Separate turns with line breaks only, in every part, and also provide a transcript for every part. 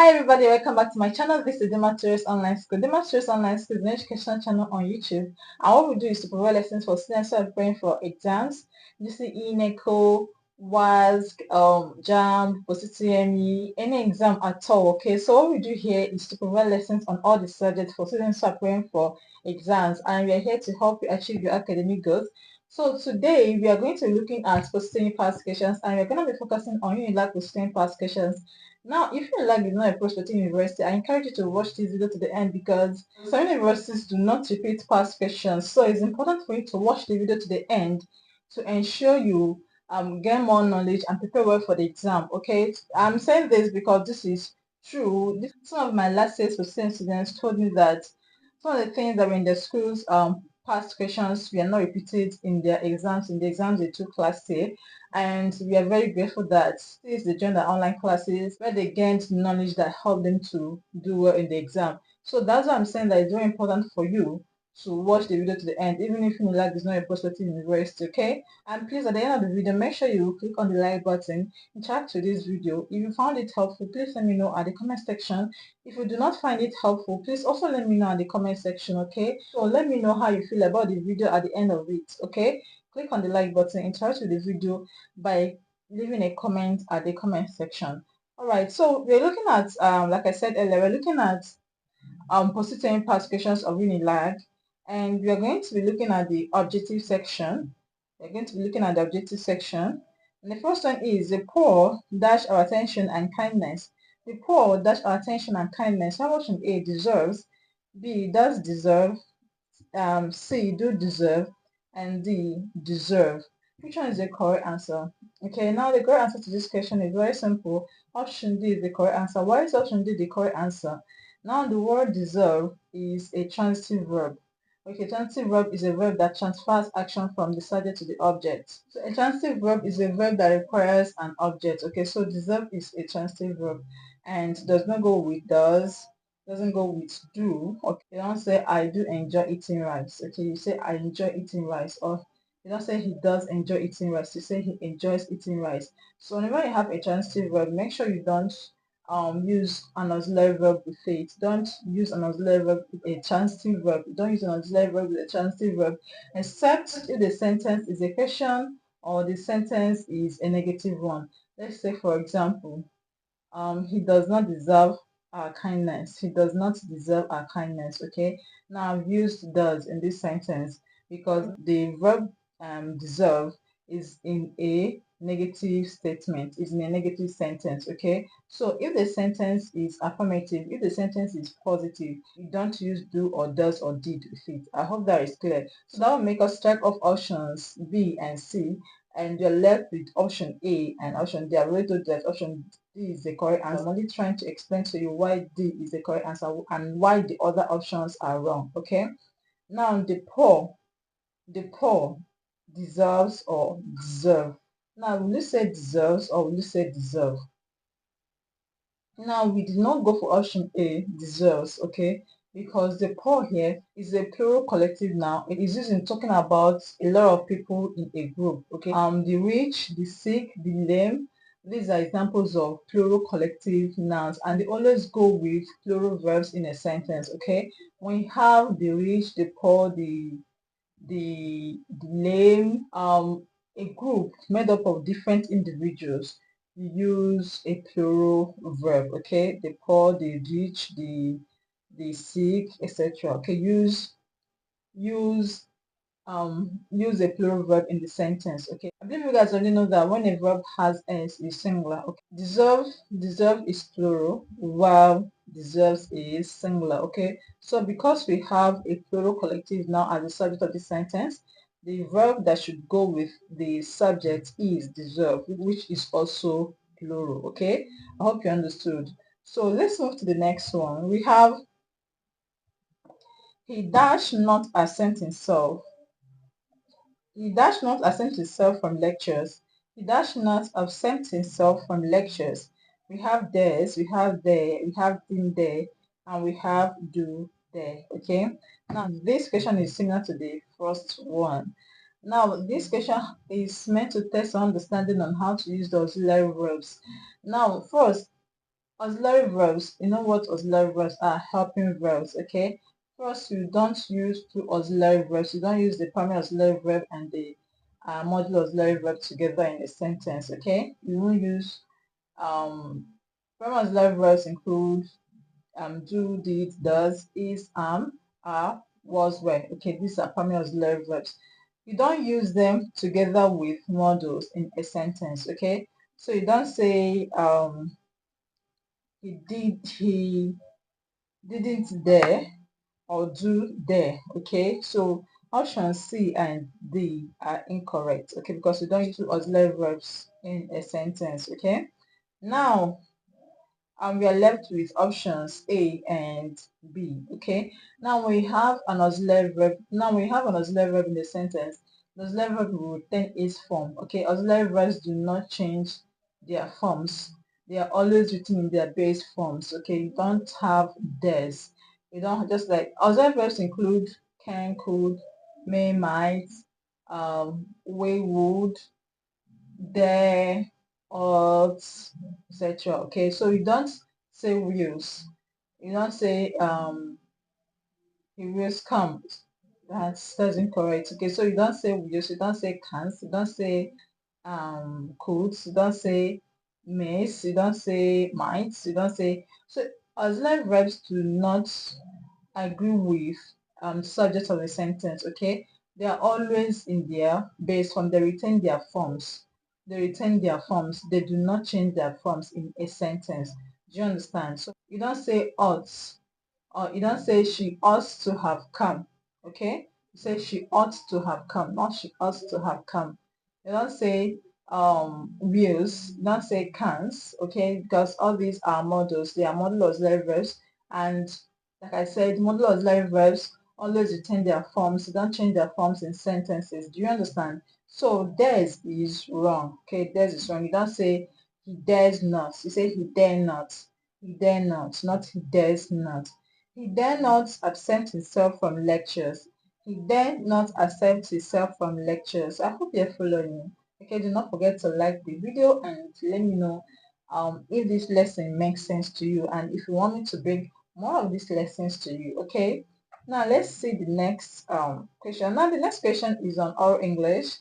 Hi everybody, welcome back to my channel. This is Dimma Online School. Dimma Online School is an educational channel on YouTube, and what we do is to provide lessons for students who are preparing for exams, GCE, NECO, WASC, JAMB, Post-UTME, any exam at all. Okay, so what we do here is to provide lessons on all the subjects for students who are preparing for exams, and we are here to help you achieve your academic goals. So today we are going to be looking at post-UTME past questions, and we're going to be focusing on UNILAG post-UTME past questions. Now, if you like is not a prospective university, I encourage you to watch this video to the end because some universities do not repeat past questions. So it's important for you to watch the video to the end to ensure you gain more knowledge and prepare well for the exam. Okay, I'm saying this because this is true. Some of my last year's students told me that some of the things that were in the schools past questions were not repeated in their exams, in the exams they took last year, and we are very grateful that since they joined the online classes where they gained knowledge that helped them to do well in the exam. So that's why I'm saying that it's very important for you to watch the video to the end, even if UNILAG is not a prospective university, okay? And please, at the end of the video, make sure you click on the like button, interact with this video. If you found it helpful, please let me know at the comment section. If you do not find it helpful, please also let me know in the comment section, okay? So let me know how you feel about the video at the end of it, okay? Click on the like button, interact with the video by leaving a comment at the comment section. Alright, so we're looking at, like I said earlier, we're looking at post-UTME past questions of UNILAG, and we are going to be looking at the objective section. We're going to be looking at the objective section. And the first one is the poor dash our attention and kindness. The poor dash our attention and kindness. How option A deserves, B does deserve, C do deserve, and D deserve. Which one is the correct answer? Okay, now the correct answer to this question is very simple. Option D is the correct answer. Why is option D the correct answer? Now the word deserve is a transitive verb. Okay, transitive verb is a verb that transfers action from the subject to the object. So a transitive verb is a verb that requires an object. Okay, so deserve is a transitive verb and does not go with does, doesn't go with do. Okay, you don't say I do enjoy eating rice. Okay, you say I enjoy eating rice, or you don't say he does enjoy eating rice. You say he enjoys eating rice. So whenever you have a transitive verb, make sure you don't use an auxiliary verb with it. Don't use an auxiliary verb with a transitive verb. Don't use an auxiliary verb with a transitive verb, except if the sentence is a question or the sentence is a negative one. Let's say, for example, he does not deserve our kindness. He does not deserve our kindness. Okay, now I've used does in this sentence because the verb deserve is in a negative statement, is in a negative sentence. Okay, so if the sentence is affirmative, if the sentence is positive, you don't use do or does or did with it. I hope that is clear. So that will make us strike off options B and C, and you're left with option A and option D. I already told you that option D is the correct answer. I'm only trying to explain to you why D is the correct answer and why the other options are wrong. Okay, now the poor deserves or deserve. Now will you say deserves or will you say deserve? Now we did not go for option A, deserves, okay, because the poor here is a plural collective noun. It is used in talking about a lot of people in a group, okay. The rich, the sick, the lame, these are examples of plural collective nouns, and they always go with plural verbs in a sentence, okay. When you have the rich, the poor, the lame, a group made up of different individuals, you use a plural verb, okay. The poor, the rich, the sick, etc. Okay, use use a plural verb in the sentence. Okay, I believe you guys already know that when a verb has s, is singular. Okay, deserve is plural, while deserves is singular. Okay, so because we have a plural collective now as the subject of the sentence, the verb that should go with the subject is deserve, which is also plural. Okay, I hope you understood. So let's move to the next one. We have he dash not absent himself. He dash not absent himself from lectures. He dash not absent himself from lectures. We have theirs, we have there, we have in there, and we have do there. Okay. Now this question is similar to the first one. Now this question is meant to test our understanding on how to use the auxiliary verbs. Now first, Auxiliary verbs, you know what auxiliary verbs are? Helping verbs, okay? First, you don't use two auxiliary verbs. You don't use the primary auxiliary verb and the modal auxiliary verb together in a sentence, okay? You won't use primary auxiliary verbs include do, did, does, is, are, was, were. Okay, these are primary auxiliary verbs. You don't use them together with modals in a sentence, okay? So you don't say he didn't dare or do dare, okay? So option C and D are incorrect, okay, because we don't use auxiliary verbs in a sentence, okay? Now we are left with options A and B, okay? Now we have an auxiliary verb. Now we have an auxiliary verb in the sentence. The auxiliary verb will retain its form, okay? Auxiliary verbs do not change their forms. They are always written in their base forms, okay? You don't have theirs. You don't just like auxiliary verbs include can, could, may, might, way, would, there, ought, etc. Okay, so you don't say wills. You don't say he wills come. That's incorrect. Okay, so you don't say wills, you don't say can't, you don't say could, you don't say mays, you don't say might, you don't say so auxiliary verbs do not agree with subject of a sentence, okay? They are always in their base form. They retain their forms. They retain their forms. They do not change their forms in a sentence. Do you understand? So you don't say ought, or you don't say she ought to have come, okay? You say she ought to have come, not she ought to have come. You don't say wills, you don't say can'ts, okay? Because all these are models. They are modal auxiliary verbs, and like I said, modal auxiliary verbs always retain their forms. They don't change their forms in sentences. Do you understand? So theirs is wrong. Okay, theirs is wrong. You don't say he dares not. You say he dare not. He dare not he dares not. He dare not absent himself from lectures. He dare not accept himself from lectures. I hope you're following me. Okay, do not forget to like the video and let me know if this lesson makes sense to you and if you want me to bring more of these lessons to you. Okay, now let's see the next question. Now the next question is on oral English.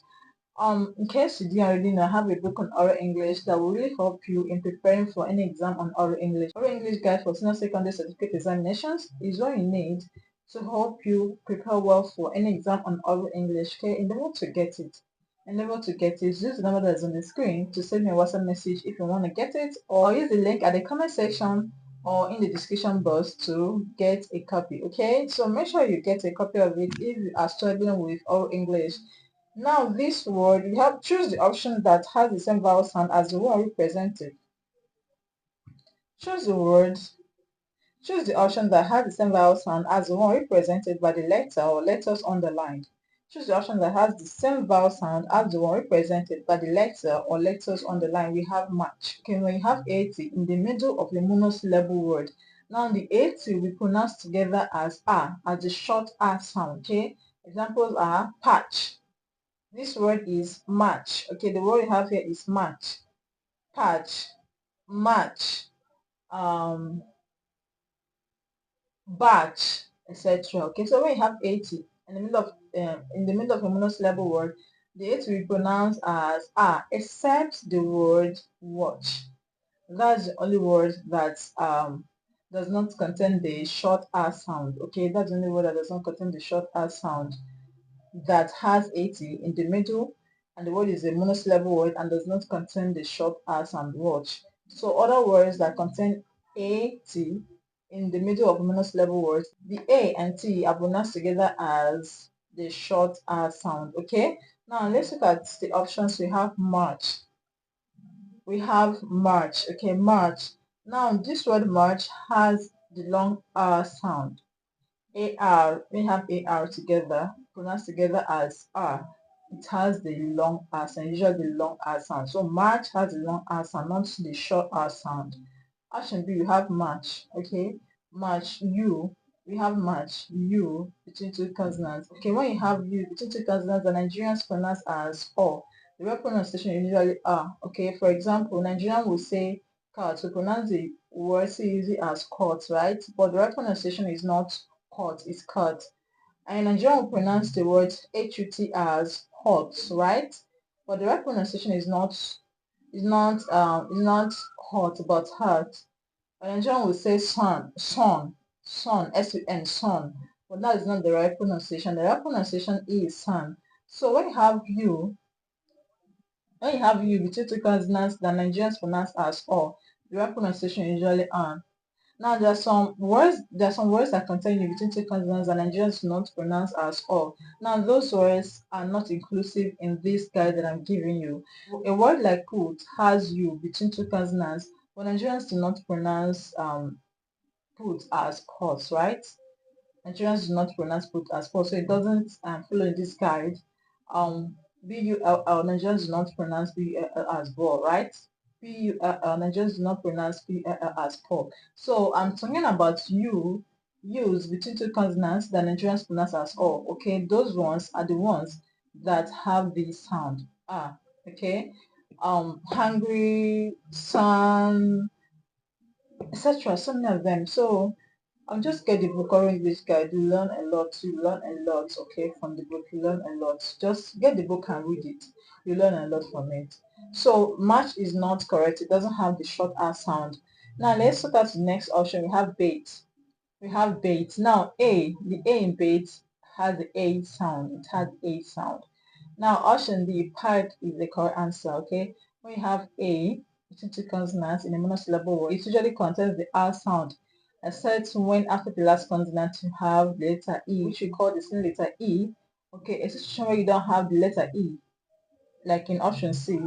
In case you didn't already know, I have a book on oral English that will really help you in preparing for any exam on oral English. Oral English Guide for Senior Secondary Certificate Examinations is what you need to help you prepare well for any exam on oral English. Okay, endeavor to get it. Endeavor to get it. Use the number that's on the screen to send me a WhatsApp message if you want to get it, or use the link at the comment section or in the description box to get a copy. Okay, so make sure you get a copy of it if you are struggling with oral English. Now this word, you have choose the option that has the same vowel sound as the one represented. Choose the word, choose the option that has the same vowel sound as the one represented by the letter or letters underlined. Choose the option that has the same vowel sound as the one represented by the letter or letters underlined. We have match. Okay, when you have 80 in the middle of the monosyllable word. Now the 80 we pronounce together as R, as the short R sound. Okay, examples are patch. This word is match. Okay, the word we have here is match, patch, match, um, batch, etc. Okay, so when you have 80 in the middle of a monosyllable word, the 80 we pronounce as R, except the word watch. That's the only word that does not contain the short R sound. Okay, that's the only word that does not contain the short R sound, that has 80 in the middle, and the word is a monosyllable word and does not contain the short as and watch. So other words that contain A-T in the middle of monosyllable words, the A and T are pronounced together as the short R sound. Okay, now let's look at the options. We have march. We have march. Okay, march. Now this word march has the long R sound. AR, we have AR together, pronounced together as R. It has the long R sound, usually the long R sound. So March has the long R sound, not the short R sound. Option B, we have March, okay? March, U, we have March, U, between two consonants. Okay, when you have U between two consonants, the Nigerians pronounce as O. The real pronunciation is usually R, okay? For example, Nigerian will say car to pronounce the we also use it as cut, right? But the right pronunciation is not cut, it's cut. And Nigerian will pronounce the word HUT as hot, right? But the right pronunciation is not hot but hot. And Nigerian will say sun, S-U-N, sun. But that is not the right pronunciation. The right pronunciation is sun. So when you have you between two consonants that Nigerians pronounce as O, the right pronunciation is usually an. Now there are some words that contain you between two consonants that Nigerians do not pronounce as O. Now those words are not inclusive in this guide that I'm giving you. A word like put has you between two consonants, but Nigerians do not pronounce put as pause, right? Nigerians do not pronounce put as pause, so it doesn't follow in this guide. B-U-L-L, Nigerians do not pronounce B-U-L-L as ball, right? P-U-L-L, Nigerians do not pronounce P-U-L-L as Paul. So I'm talking about use between two consonants that Nigerians pronounce as O, okay? Those ones are the ones that have this sound. Okay? Hungry, sun, etc. So many of them. So I'll just get the book or English guide. You learn a lot. You learn a lot, okay, from the book. You learn a lot. Just get the book and read it. You learn a lot from it. So match is not correct. It doesn't have the short R sound. Now let's look at the next option. We have bait. We have bait. Now the A in bait has the A sound. It has A sound. Now option D, pipe is the correct answer, okay? When you have A, between two consonants in a monosyllable word, it usually contains the R sound, except when after the last consonant you have the letter E, which we call the same letter E. Okay, a situation where you don't have the letter E, like in option C,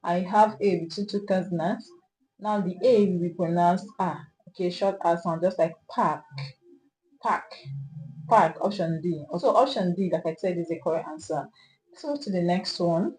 I have A between two consonants. Now the A will be pronounced A, okay, short R sound, just like park, park, park, option D. Also option D, like I said, is the correct answer. So to the next one.